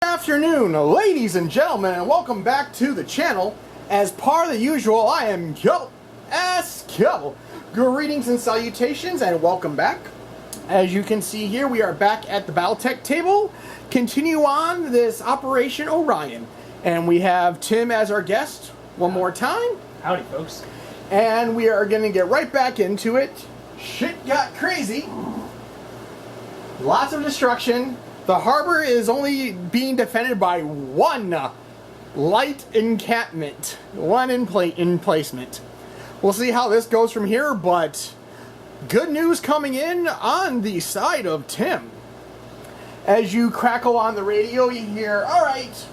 Good afternoon, ladies and gentlemen, and welcome back to the channel. As part of the usual, I am Kibble. Greetings and salutations, and welcome back. As you can see here, we are back at the Battletech table. Continue on this Operation Orion. And we have Tim as our guest one more time. Howdy, folks. And we are going to get right back into it. Shit got crazy. Lots of destruction. The harbor is only being defended by one light encampment. One emplacement. We'll see how this goes from here, but good news coming in on the side of Tim. As you crackle on the radio, you hear, alright,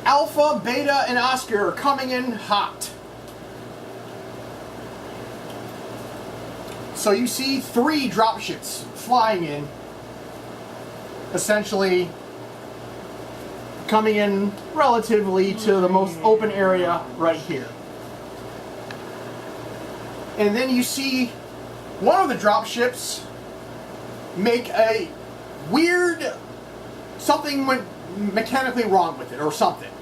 Alpha, Beta, and Oscar are coming in hot. So you see 3 dropships flying in. Essentially coming in relatively to the most open area right here. And then you see one of the dropships make a weird, something went mechanically wrong with it or something.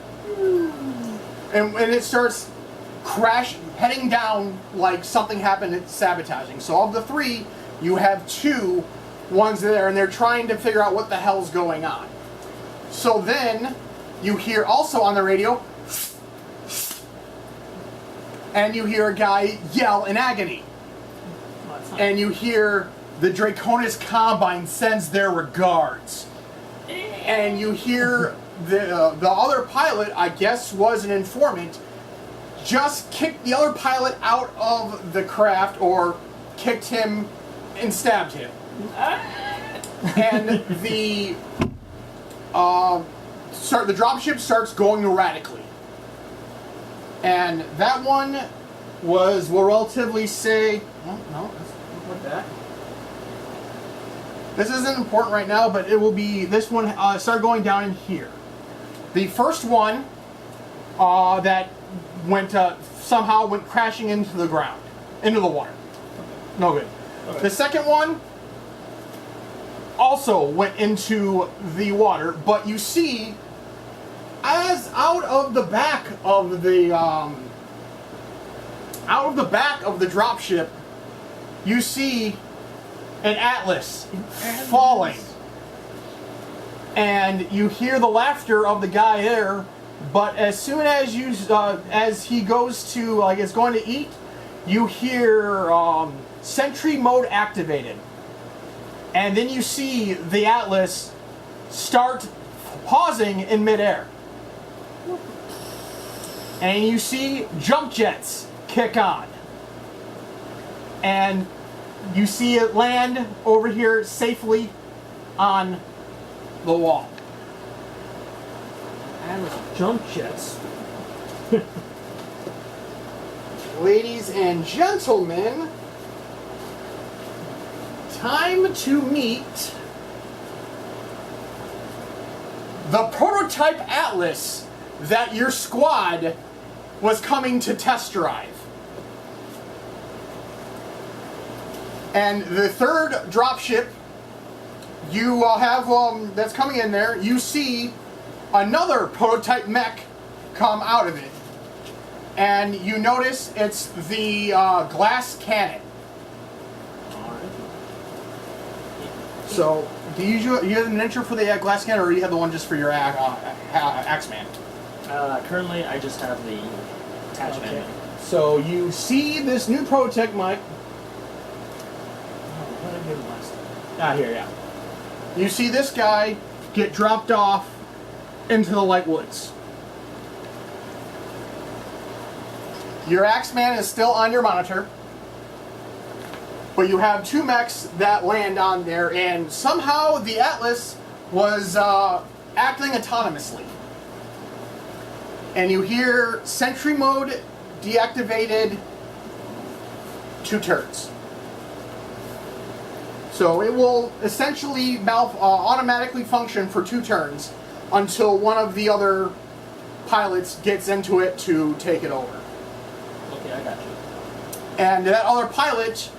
And it starts heading down like something happened at sabotaging. So of the 3, you have 2 ones there, and they're trying to figure out what the hell's going on. So then you hear also on the radio, and you hear a guy yell in agony. And you hear the Draconis Combine sends their regards. And you hear the other pilot, I guess was an informant, just kicked the other pilot out of the craft, or kicked him and stabbed him. And the dropship starts going erratically. And that one was, we'll relatively say, oh, no, let's look like that. This isn't important right now, but it will be, this one started going down in here. The first one that went, somehow went crashing into the ground, into the water. No good. Okay. The second one also went into the water, but you see, as out of the back of the dropship, you see an Atlas falling, and you hear the laughter of the guy there. But as soon as you, as he goes to, like, is going to eat, you hear sentry mode activated. And then you see the Atlas start pausing in midair. And you see jump jets kick on. And you see it land over here safely on the wall. Atlas jump jets. Ladies and gentlemen, time to meet the prototype Atlas that your squad was coming to test drive. And the third dropship you have that's coming in there, you see another prototype mech come out of it. And you notice it's the glass cannon. So, do you have an intro for the glass cannon, or do you have the one just for your Axeman? Currently, I just have the attachment. Okay. So you see this new prototype mic. What did I do last time? Here, yeah. You see this guy get dropped off into the light woods. Your Axeman is still on your monitor. But you have 2 mechs that land on there, and somehow the Atlas was acting autonomously. And you hear sentry mode deactivated 2 turns. So it will essentially automatically function for 2 turns until one of the other pilots gets into it to take it over. Okay, I got you. And that other pilot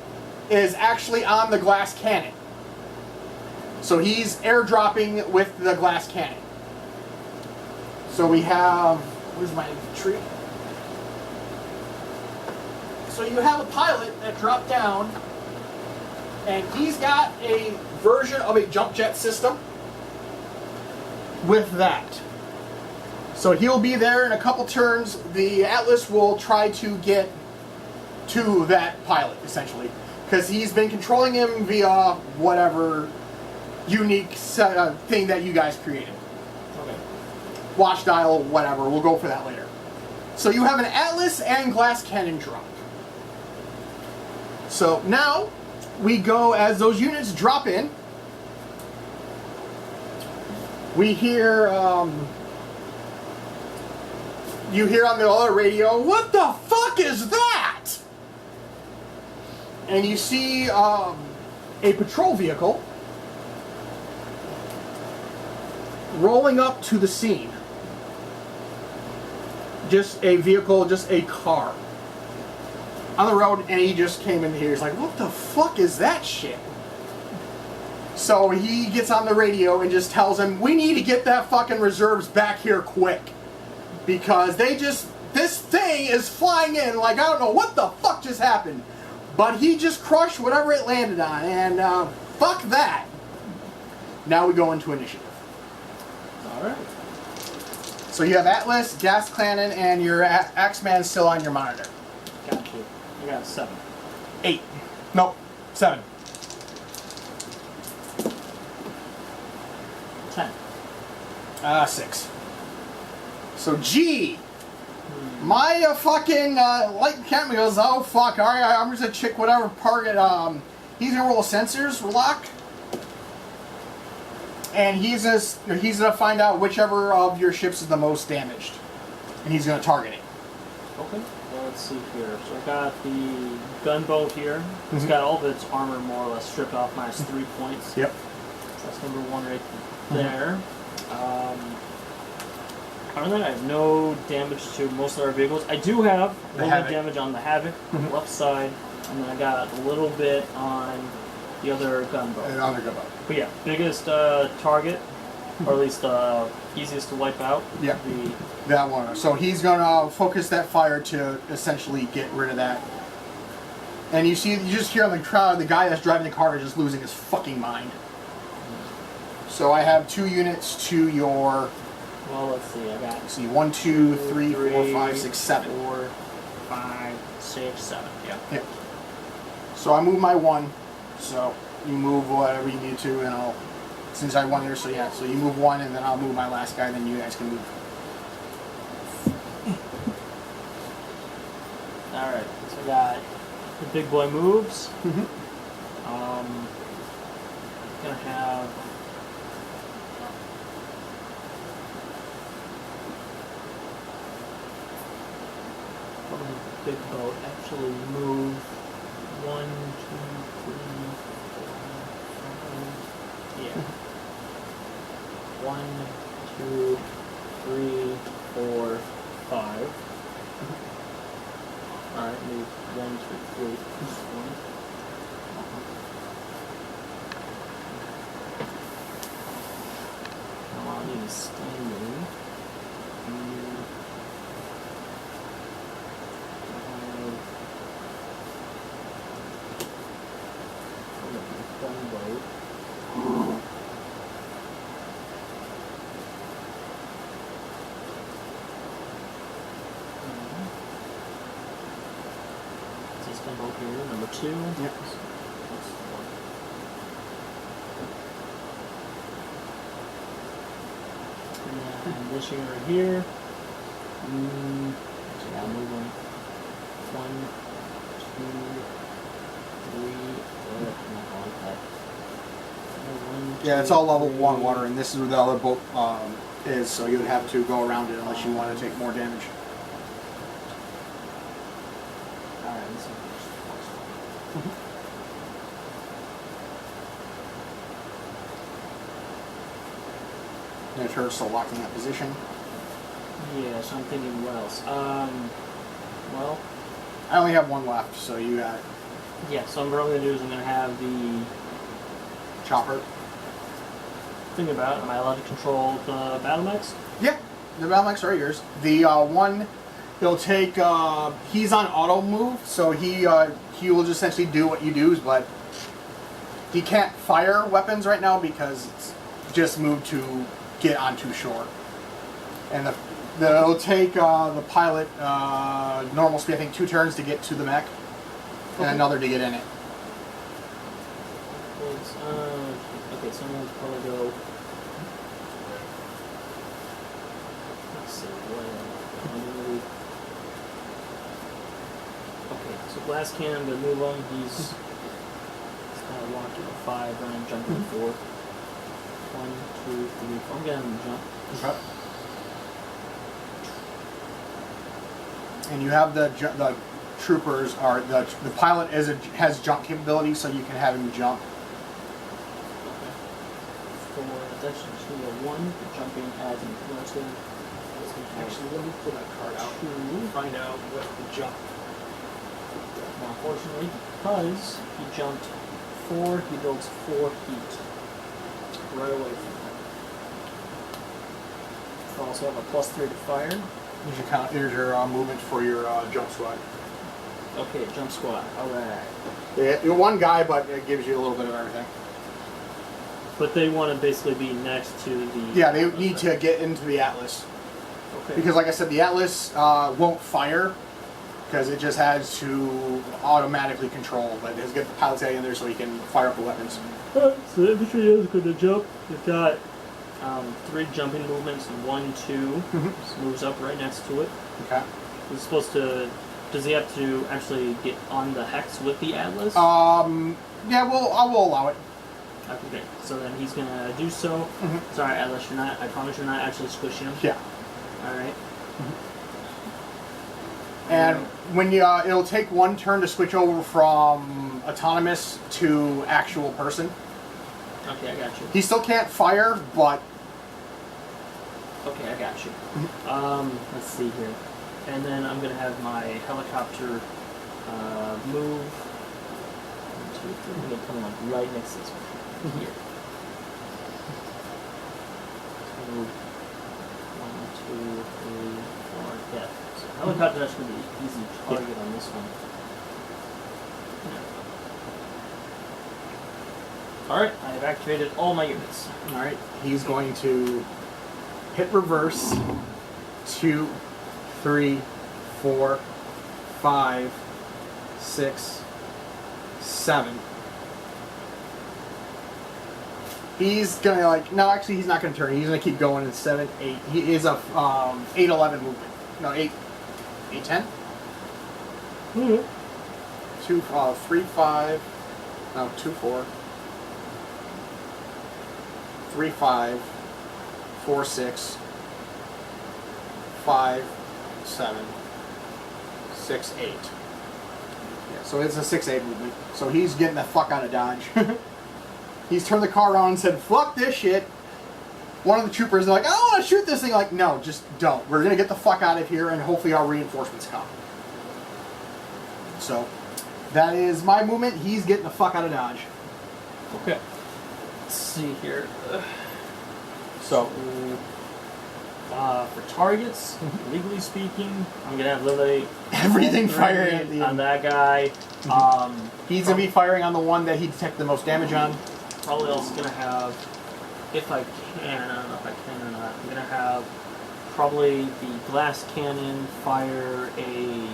is actually on the glass cannon. So he's airdropping with the glass cannon. So we have, where's my infantry? So you have a pilot that dropped down, and he's got a version of a jump jet system with that. So he'll be there in a couple turns. The Atlas will try to get to that pilot, essentially, because he's been controlling him via whatever unique thing that you guys created. Okay. Watch dial, whatever. We'll go for that later. So you have an Atlas and glass cannon drop. So now we go, as those units drop in, we hear, you hear on the other radio, "What the fuck is that?" And you see a patrol vehicle rolling up to the scene. Just a vehicle, just a car on the road, and he just came in here. He's like, "What the fuck is that shit?" So he gets on the radio and just tells him, "We need to get that fucking reserves back here quick. Because this thing is flying in like I don't know what the fuck just happened." But he just crushed whatever it landed on, and fuck that. Now we go into initiative. Alright. So you have Atlas, Gas Cannon, and your Axeman still on your monitor. Got you. I got 7. 8. Nope. 7. 10. 6. So G. My fucking light captain goes, "Oh fuck, alright, I'm just gonna check whatever target, he's gonna roll a sensors lock. And he's gonna find out whichever of your ships is the most damaged. And he's gonna target it. Okay. Well, let's see here. So I got the gunboat here. It's got all of its armor more or less stripped off, minus 3 points. Yep. So that's number 1 right there. Other than that, I have no damage to most of our vehicles. I do have a little bit of damage on the Havoc on the left side, and then I got a little bit on the other gunboat. But yeah, biggest target, or at least easiest to wipe out. Yeah, that one. So he's gonna focus that fire to essentially get rid of that. And you just hear on the crowd, the guy that's driving the car is just losing his fucking mind. So I have 2 units to your. Well, let's see. I got. See, 1, 2, 3, 4, 5, 6, 7. 4, 5, 6, 7. Yeah. Yeah. So I move my 1. So you move whatever you need to, and I'll. Since I won here, so yeah. So you move 1, and then I'll move my last guy. Then you guys can move. All right. So I got the big boy moves. Gonna have. Big boat actually move 1, 2, 3, 4, 5. Yeah. 1, 2, 3, 4, 5. Alright, move 1, 2, 3. Just 1. Now I'll need a standing. Here, number 2. Yep. And this unit right here. So now moving 1, 2, 3. Yeah, it's all level 1 water, and this is where the other boat is, so you would have to go around it unless you want to take more damage. Alright, this is And it hurts, so locked in that position. yeah, so I'm thinking what else? Well, I only have 1 left, so you got it. yeah, so what I'm going to do is I'm going to have the Chopper. thinking about it, am I allowed to control the battle mechs? Yeah, the battle mechs are yours. The one, he'll take. He's on auto move, so he will just essentially do what you do, but he can't fire weapons right now because it's just moved to get onto shore. And it'll take the pilot normal speed, I think 2 turns to get to the mech, and another to get in it. Okay, so I'm going to probably go. Let's see, okay, so glass cannon, I'm going to move him. He's kind of walking a 5, running, jumping a 4. 1, 2, 3, 4. I'm getting him to jump. Okay. And you have the troopers, or the pilot has jump capability, so you can have him jump. Okay. For that's actually a 1. The jumping adds an relative. Actually, let me pull that card out and find out what the jump. Now, unfortunately, because he jumped 4, he builds 4 heat right away from him. I also have a +3 to fire. Here's your movement for your jump squad. Okay, jump squad. Alright. You're one guy, but it gives you a little bit of everything. But they want to basically be next to the... Yeah, they need to get into the Atlas. Okay. Because, like I said, the Atlas won't fire because it just has to automatically control, but it's got the pilot's in there so he can fire up the weapons. So the infantry is going to jump. They've got 3 jumping movements, 1, 2. Just moves up right next to it. Okay. He's supposed to... Does he have to actually get on the hex with the Atlas? Yeah, I will allow it. Okay, so then he's gonna do so. Sorry, Atlas, I promise you're not actually squishing him. Yeah. Alright. And when you, it'll take 1 turn to switch over from autonomous to actual person. Okay, I got you. He still can't fire, but... Okay, I got you. Let's see here. And then I'm going to have my helicopter move. 1, 2, 3. I'm going to come like right next to this one. Here. So, 1, 2, 3, 4. Yeah. So helicopter is going to be an easy target on this one. Yeah. Alright, I have activated all my units. Alright, he's going to hit reverse. 2, 3, 4, 5, 6, 7. He's gonna no, actually he's not gonna turn. He's gonna keep going in 7, 8. He is a 8, 11 movement. No, 8, 8, 10. 2, 3, 5. No, 2, 4. 3, 5. 4, 6. 5, 7, 6, 8. Yeah, so it's a 6, 8 movement. So he's getting the fuck out of Dodge. He's turned the car around and said, fuck this shit. One of the troopers is like, I don't want to shoot this thing. Like, no, just don't. We're going to get the fuck out of here and hopefully our reinforcements come. So, that is my movement. He's getting the fuck out of Dodge. Okay. Let's see here. So, for targets, legally speaking, I'm going to have literally everything firing at the on that guy. He's going to be firing on the one that he detected the most damage on. Probably also going to have, if I can, I don't know if I can or not, I'm going to have probably the glass cannon fire a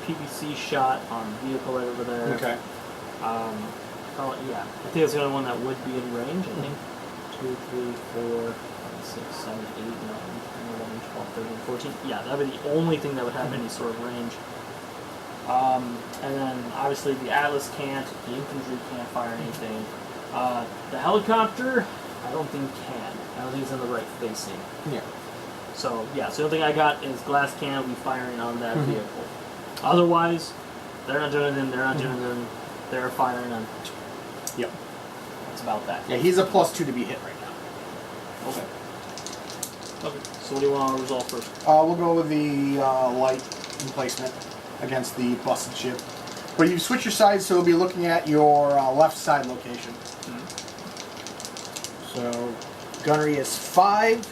PVC shot on the vehicle right over there. Okay. Probably, yeah. I think that's the only one that would be in range, I think. 2, 3, 4, 5, 6, 7, 8, 9, 10, 11, 12, 13, 14. Yeah, that would be the only thing that would have any sort of range. And then, obviously, the Atlas can't, the infantry can't fire anything. The helicopter, I don't think can. I don't think it's in the right facing. Yeah. So, yeah, so the only thing I got is glass cannon will be firing on that vehicle. Otherwise, they're not doing anything, they're not doing anything, they're firing on... Yep. That's about that. Yeah, he's a +2 to be hit right now. Okay. Okay, so what do you want to resolve first? We'll go with the light emplacement against the busted ship. But you switch your sides, so we'll be looking at your left side location. So Gunnery is 5,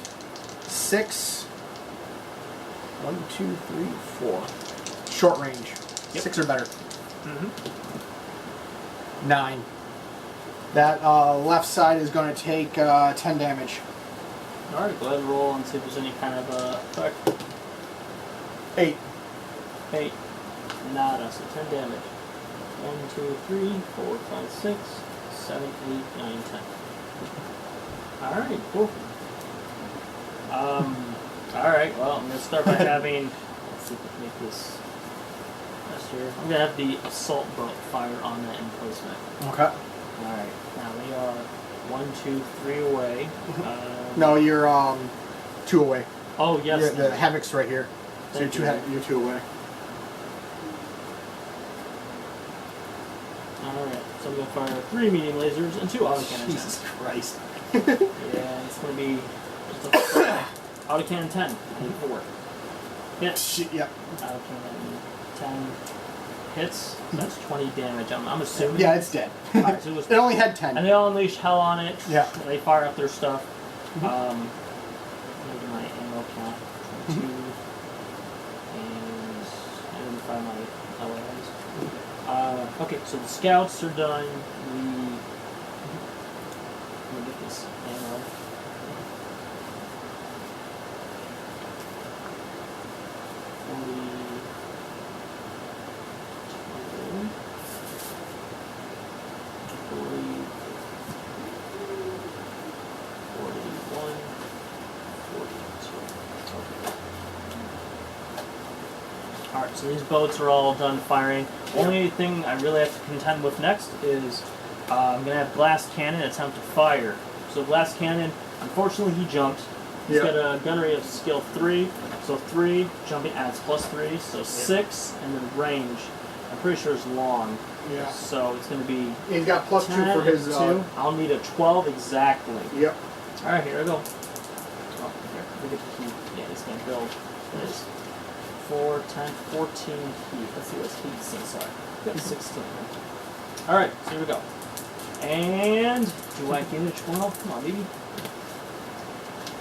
6, 1, 2, 3, 4. Short range. Yep. 6 or better. 9. That left side is going to take 10 damage. Alright, go ahead and roll and see if there's any kind of effect. 8. 8. Nada, so 10 damage. 1, 2, 3, 4, 5, 6, 7, 8, 9, 10. Alright, cool. Alright, well, I'm going to start by having, let's see if we can make this faster. I'm going to have the assault boat fire on that emplacement. Okay. Alright, now they are 1, 2, 3 away. No, you're 2 away. Oh, yes. The Havoc's right here. So you're 2 away. Alright, so I'm going to fire 3 medium lasers and 2 autocannon 10. Jesus Christ. Yeah, it's going to be just a autocannon 10. I need 4. Hits. Yep. Autocannon 10 hits. So that's 20 damage. I'm assuming. Yeah, it's dead. Right, so it only had 10. And they all unleash hell on it. Yeah. They fire up their stuff. Maybe my ammo count. 22. And fire my LAs. Okay, so the scouts are done. Let me get this ammo. Alright, so these boats are all done firing. Only thing I really have to contend with next is I'm going to have Glass Cannon attempt to fire. So Glass Cannon, unfortunately he jumped. He's got a gunnery of skill 3, so 3, jumping adds +3, so 6, and then range. I'm pretty sure it's long. Yeah. So it's going to be... He's got +2 for his... 2. I'll need a 12 exactly. Yep. Alright, here I go. Oh, here. Look at the heat. Yeah, he's going to build. There's 4, 10, 14 heat. Let's see what his heat since are. Got 16. Alright, so here we go. And do I get a 12? Come on, maybe.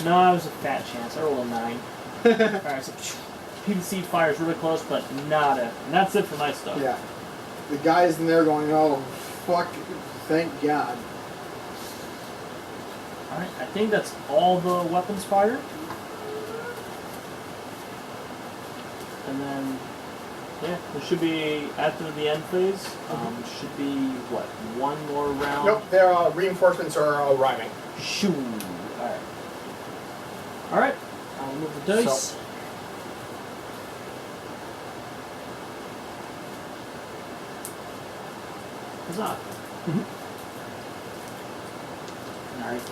No, it was a fat chance. I rolled a 9. Alright, so PVC fires really close, but nada. And that's it for my stuff. Yeah. The guys in there going, oh, fuck, thank God. Alright, I think that's all the weapons fired. And then, yeah, there should be, after the end phase, should be, what, 1 more round? Nope, their reinforcements are arriving. Shoo! Alright. Alright, I'll move the dice. So. Huzzah. Alright.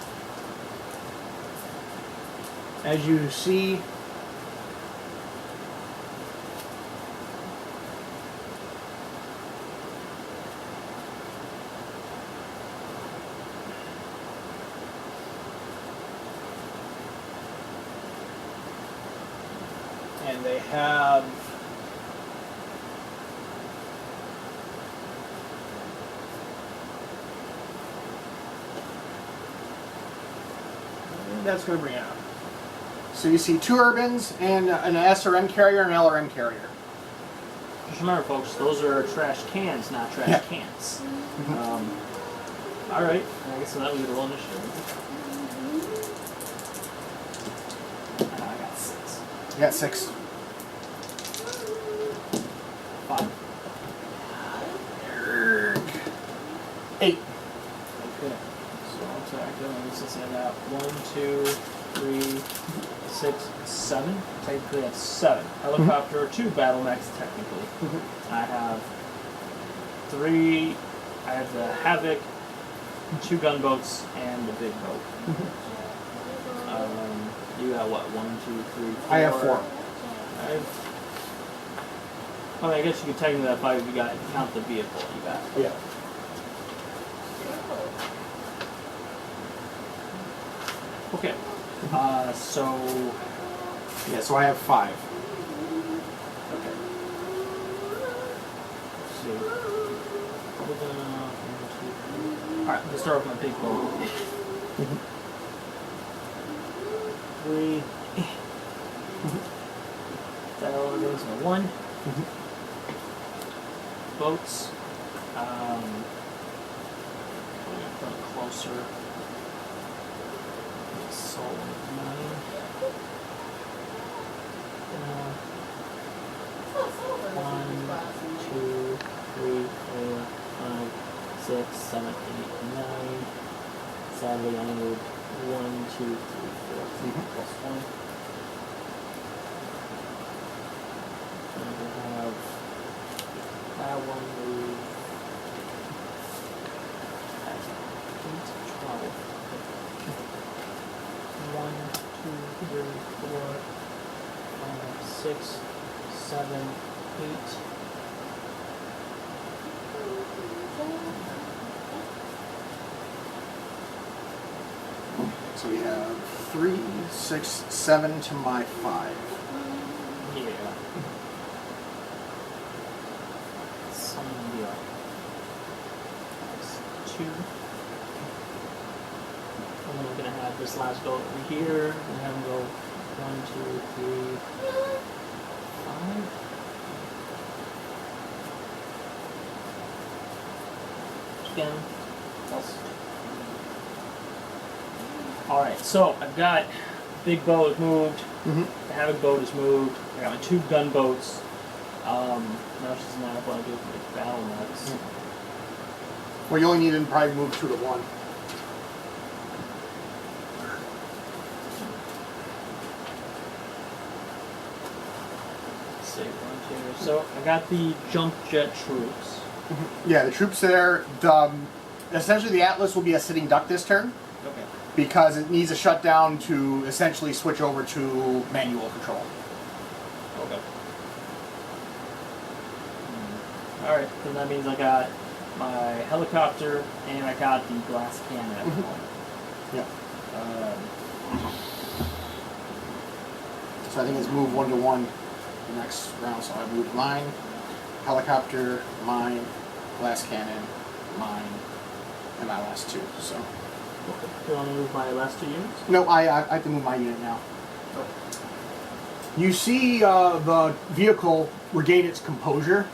As you see, and they have that's going to bring it up. So you see 2 urbans and an SRM carrier and an LRM carrier. Just remember, folks, those are trash cans, not trash cans. Alright, I guess so that was a roll initiative. I got 6. You got 6. 5. 8. Okay. So I'm sorry, since I got 1, 2, 3, 6, 7. Technically that's 7. Helicopter, 2 battle mechs technically. I have 3. I have the Havoc, 2 gunboats, and the big boat. You got what? 1, 2, 3, 4. I have 4. I mean, I guess you could technically have 5 if you got count the vehicle you got. Yeah. Okay. So. Yeah, so I have 5. Okay. Let's see. Alright, let's start with my big boat. 3. That all goes in 1. Boats. I'm going to put it closer. Solid 9. 1, 2, 3, 4, 5, 6, 7, 8, 9. Sadly, I moved 1, 2, 3, 4, plus 1. And we have that one move. 8, 12. 1, 2, 3, 4, 5, 6, 7, 8. So we have 3, 6, 7 to my 5. Yeah. Some deal. That's 2. And then we're gonna have this last go over here. And have him go 1, 2, 3, 5. Again. Plus. Alright, so I've got big boat is moved. The havoc boat is moved. I got my 2 gunboats. Now it's just a matter of what I do for the battle nets. Well, you only need to probably move 2 to 1. Let's see, 1, 2. So I got the jump jet troops. Yeah, the troops there. Essentially, the Atlas will be a sitting duck this turn. Okay. Because it needs a shutdown to essentially switch over to manual control. Okay. Alright, then that means I got my helicopter and I got the glass cannon at the moment. Yeah. So I think it's move 1 to 1 the next round. So I moved mine, helicopter, mine, glass cannon, mine, and my last 2. So. Okay. You want to move my last 2 units? No, I have to move my unit now. Okay. You see the vehicle regain its composure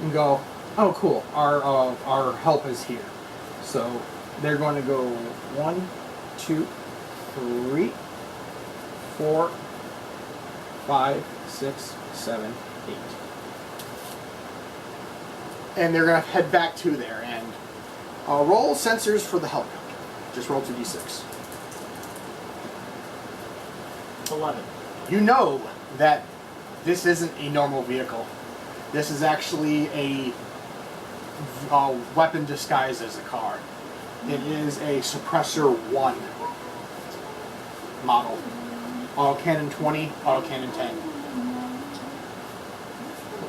and go, oh cool, our help is here. So they're going to go 1, 2, 3, 4, 5, 6, 7, 8. And they're going to head back to there and roll sensors for the helicopter. Just roll 2d6. 11. You know that this isn't a normal vehicle. This is actually a weapon disguised as a car. It is a Suppressor 1 model. Autocannon 20, autocannon 10.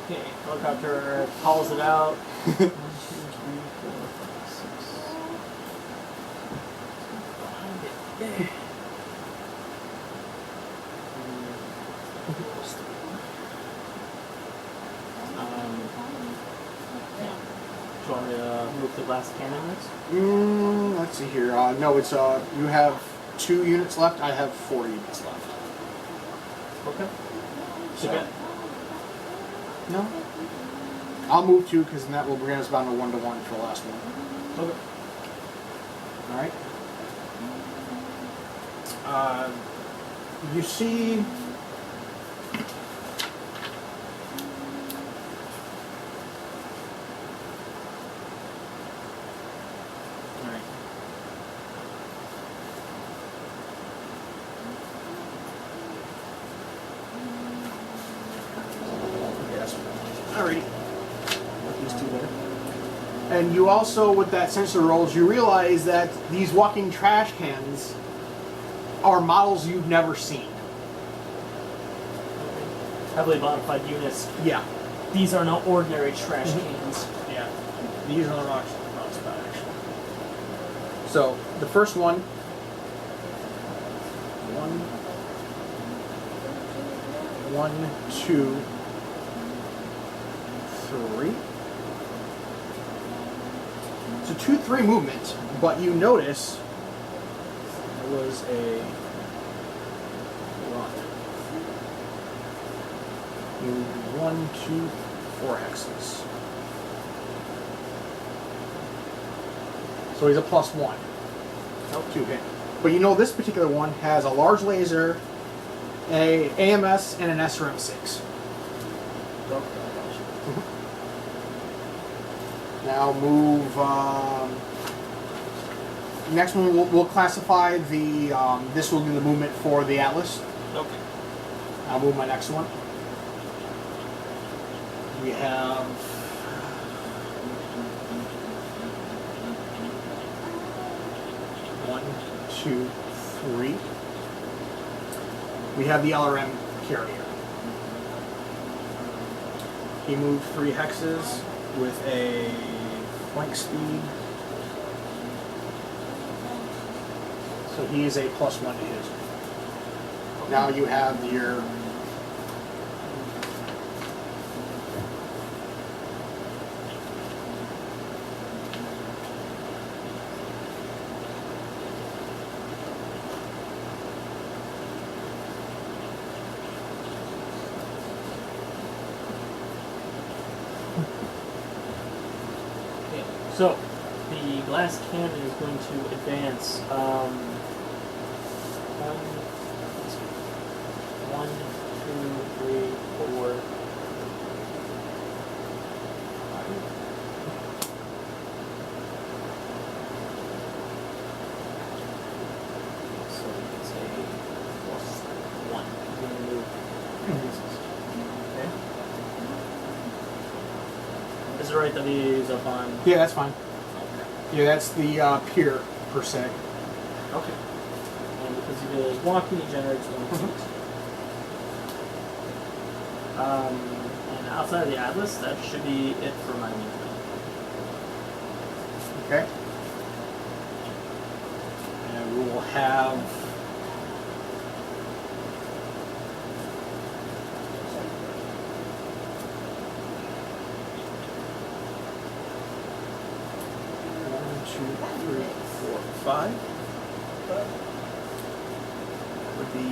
Okay, helicopter calls it out. 1, 2, 3, 4, 5, 6. Do you want me to move the glass cannon next? Let's see here. No, it's you have 2 units left. I have 4 units left. Okay. So, okay. No. I'll move 2 because that will bring us down to 1 to 1 for the last one. Okay. All right. You see. Alrighty. Put these 2 there. And you also, with that sensor rolls, you realize that these walking trash cans are models you've never seen. Heavily modified units. Yeah. These are no ordinary trash cans. Yeah. These are the rocks about actually. So the first one. 1, 2, 3. So 2, 3 movement, but you notice there was a Move 1, 2, 4 hexes. So he's a +1. Nope. 2 hit. But you know this particular one has a large laser, a AMS, and an SRM6. Now move. Next one we'll classify the. This will be the movement for the Atlas. Okay. I'll move my next one. We have. One, 2, 3. We have the LRM carrier. He moved 3 hexes with a flank speed. So he is a +1 to his. Now you have your. So, the glass cannon is going to advance 1, 2, 3, 4, 5. So it's a +1. You're going to move. Okay. Is it right that he's up on? Yeah, that's fine. Okay. Yeah, that's the pier per se. Okay. And because he is walking, he generates 1 heat. And outside of the Atlas, that should be it for my movement. Okay. And we will have. With the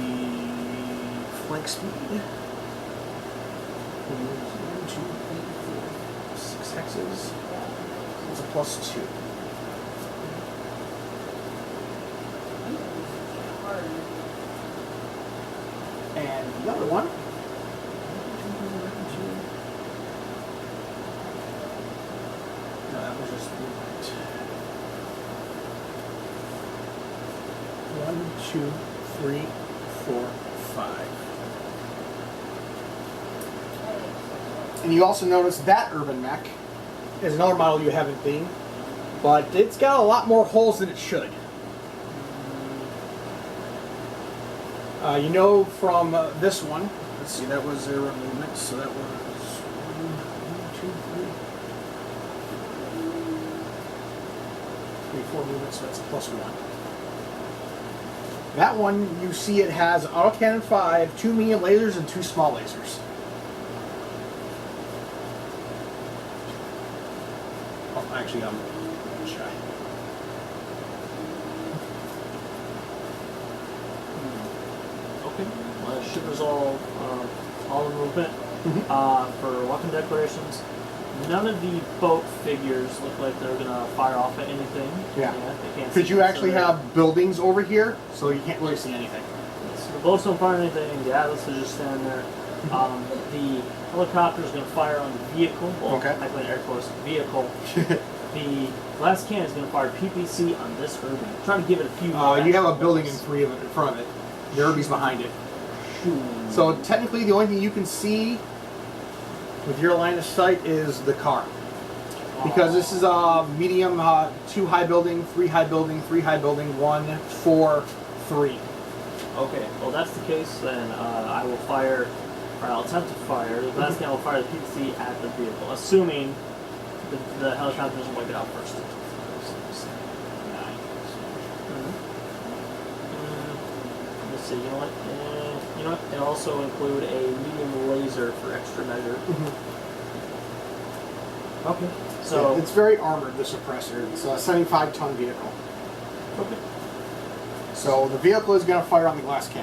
flank speed. 1, 2, 3, 4, 6 hexes. It's a +2. And the other one. No, that was just movement. 1, 2, 3, 4, 5. And you also notice that urban mech is another model you haven't seen, but it's got a lot more holes than it should. You know from this one, let's see, that was their movement, so that was 1, 2, 3, 4 movements, so that's a +1. That one, you see it has autocannon 5, 2 medium lasers, and 2 small lasers. Oh, actually, I'm shy. Okay. Well, that should resolve all the movement. For weapon declarations, none of the boat figures look like they're going to fire off at anything. Yeah. They can't Because you actually have buildings over here, so you can't really see anything. So the boats don't fire anything. The Atlas is just standing there. The helicopter is going to fire on the vehicle. Well, okay. I put air quotes, vehicle. The glass cannon is going to fire PPC on this Herbie. I'm trying to give it a few. You have a building in front of it. The Herbie's behind it. So technically, the only thing you can see with your line of sight is the car. Because this is a medium, 2 high building, 3 high building, 3 high building, 1, 4, 3. Okay, well that's the case, then I will fire, or I'll attempt to fire, the glass cannon will fire the PPC at the vehicle, assuming the helicopter doesn't wipe it out first. Let's see, you know what? It'll also include a medium laser for extra measure. Okay, so it's very armored, the suppressor. It's a 75-ton vehicle. Okay. So the vehicle is going to fire on the glass cannon.